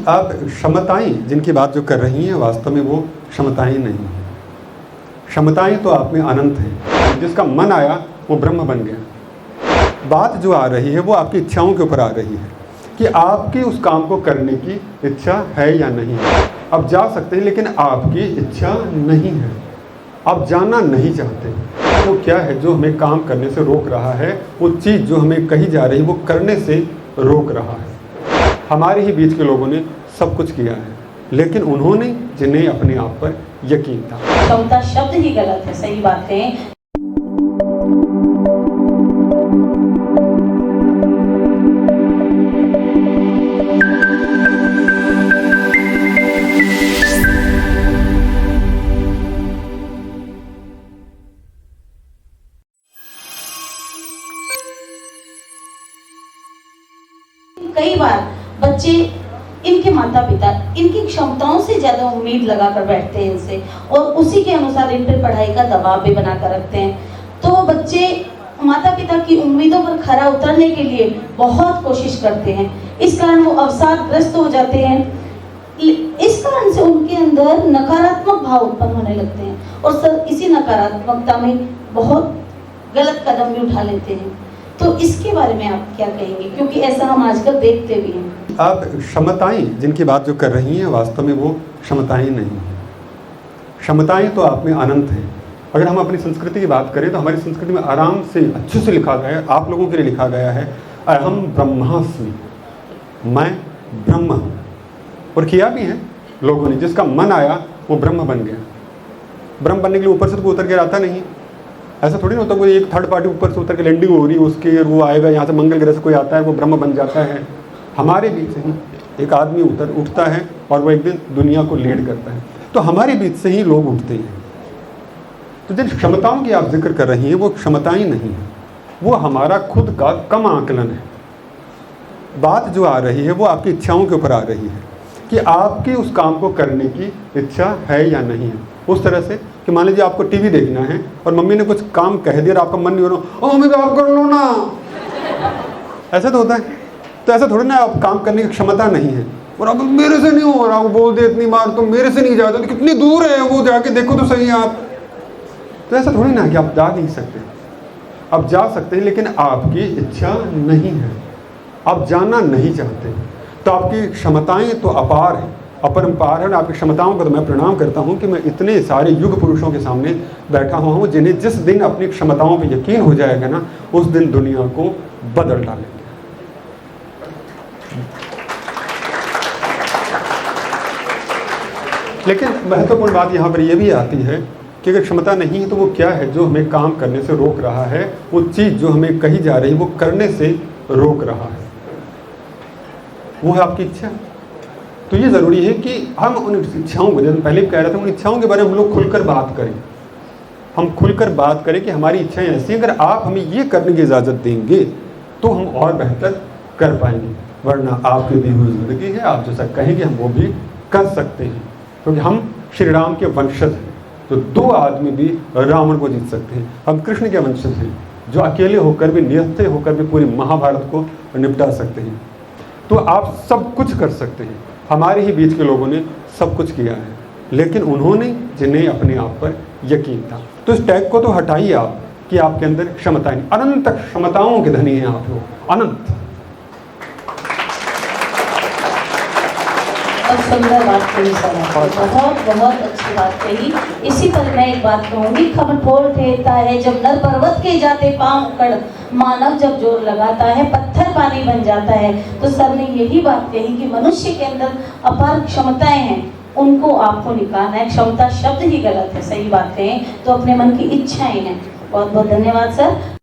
आप क्षमताएं जिनकी बात जो कर रही हैं वास्तव में वो क्षमताएं नहीं हैं। क्षमताएं तो आप में अनंत हैं। जिसका मन आया वो ब्रह्म बन गया। बात जो आ रही है वो आपकी इच्छाओं के ऊपर आ रही है कि आपकी उस काम को करने की इच्छा है या नहीं है। आप जा सकते हैं लेकिन आपकी इच्छा नहीं है, आप जाना नहीं चाहते। तो क्या है जो हमें काम करने से रोक रहा है? वो चीज़ जो हमें कही जा रही है वो करने से रोक रहा है। हमारे ही बीच के लोगों ने सब कुछ किया है लेकिन उन्होंने जिन्हें अपने आप पर यकीन था। क्षमता शब्द ही गलत है, सही बात है। कई बार बच्चे इनके माता पिता इनकी क्षमताओं से ज्यादा उम्मीद लगाकर बैठते हैं इनसे और उसी के अनुसार इन पर पढ़ाई का दबाव भी बनाकर रखते हैं। तो बच्चे माता पिता की उम्मीदों पर खरा उतरने के लिए बहुत कोशिश करते हैं, इस कारण वो अवसादग्रस्त हो जाते हैं। इस कारण से उनके अंदर नकारात्मक भाव उत्पन्न होने लगते हैं और सर इसी नकारात्मकता में बहुत गलत कदम भी उठा लेते हैं। तो इसके बारे में आप क्या कहेंगे, क्योंकि ऐसा हम आजकल देखते भी हैं। आप क्षमताएं जिनकी बात जो कर रही हैं वास्तव में वो क्षमताएं नहीं हैं। क्षमताएं तो आप में अनंत हैं। अगर हम अपनी संस्कृति की बात करें तो हमारी संस्कृति में आराम से अच्छे से लिखा गया है, आप लोगों के लिए लिखा गया है, अहम ब्रह्मास्मि, मैं ब्रह्म हूँ। और किया भी है लोगों ने। जिसका मन आया वो ब्रह्म बन गया। ब्रह्म बनने के लिए ऊपर से तो उतर के आता नहीं, ऐसा थोड़ी ना होता कोई एक थर्ड पार्टी ऊपर से उतर के लैंडिंग हो रही है उसकी और वो आएगा यहाँ से मंगल ग्रह से कोई आता है वो ब्रह्म बन जाता है। हमारे बीच से ही एक आदमी उठता है और वो एक दिन दुनिया को लीड करता है। तो हमारे बीच से ही लोग उठते हैं। तो जिन क्षमताओं की आप जिक्र कर रही हैं वो क्षमताएं नहीं हैं, वो हमारा खुद का कम आकलन है। बात जो आ रही है वो आपकी इच्छाओं के ऊपर आ रही है कि आपकी उस काम को करने की इच्छा है या नहीं है। उस तरह से कि मान लीजिए आपको टीवी देखना है और मम्मी ने कुछ काम कह दिया और आपका मन नहीं हो रहा, ओ मम्मी आप कर लो ना, ऐसा तो होता है। तो ऐसा थोड़ी ना आप काम करने की क्षमता नहीं है और अब मेरे से नहीं हो रहा, वो बोल दे इतनी बार तो मेरे से नहीं जाता, तो कितनी दूर है वो, जाके देखो तो सही आप। तो ऐसा थोड़ी ना कि आप जा नहीं सकते, आप जा सकते हैं लेकिन आपकी इच्छा नहीं है, आप जाना नहीं चाहते। तो आपकी क्षमताएं तो अपार हैं, अपरंपार है। आपकी क्षमताओं को तो मैं प्रणाम करता हूं कि मैं इतने सारे युग पुरुषों के सामने बैठा हुआ हूं जिन्हें जिस दिन अपनी क्षमताओं पर यकीन हो जाएगा ना उस दिन दुनिया को बदल डालेंगे। लेकिन महत्वपूर्ण बात यहाँ पर यह भी आती है कि अगर क्षमता नहीं है तो वो क्या है जो हमें काम करने से रोक रहा है? वो चीज़ जो हमें कही जा रही है वो करने से रोक रहा है, वो है आपकी इच्छा। तो ये ज़रूरी है कि हम उन इच्छाओं को, जैसे पहले भी कह रहे थे, उन इच्छाओं के बारे में हम लोग खुलकर बात करें। हम खुलकर बात करें कि हमारी इच्छाएं ऐसी हैं, अगर आप हमें ये करने की इजाज़त देंगे तो हम और बेहतर कर पाएंगे, वरना आपकी दी हुई ज़िंदगी है, आप जैसा कहेंगे हम वो भी कर सकते हैं। क्योंकि हम श्री राम के वंशज हैं, तो दो आदमी भी रावण को जीत सकते हैं। हम कृष्ण के वंशज हैं जो अकेले होकर भी, निहत्थे होकर भी पूरी महाभारत को निपटा सकते हैं। तो आप सब कुछ कर सकते हैं। हमारे ही बीच के लोगों ने सब कुछ किया है लेकिन उन्होंने जिन्हें अपने आप पर यकीन था। तो इस टैग को तो हटाइए आप कि आपके अंदर क्षमताएं, अनंत क्षमताओं के धनी हैं आप लोग, अनंत। और सुंदर बात कही सर, बहुत बहुत अच्छी बात कही। इसी पर मैं एक बात कहूँगी, खबर फोड़ ठहरता है जब नर पर्वत के जाते पांव उकड़, मानव जब जोर लगाता है पत्थर पानी बन जाता है। तो सर ने यही बात कही कि मनुष्य के अंदर अपार क्षमताएं हैं, उनको आपको निकालना है। क्षमता शब्द ही गलत है, सही बात है। तो अपने मन की इच्छाएं हैं। बहुत बहुत धन्यवाद सर।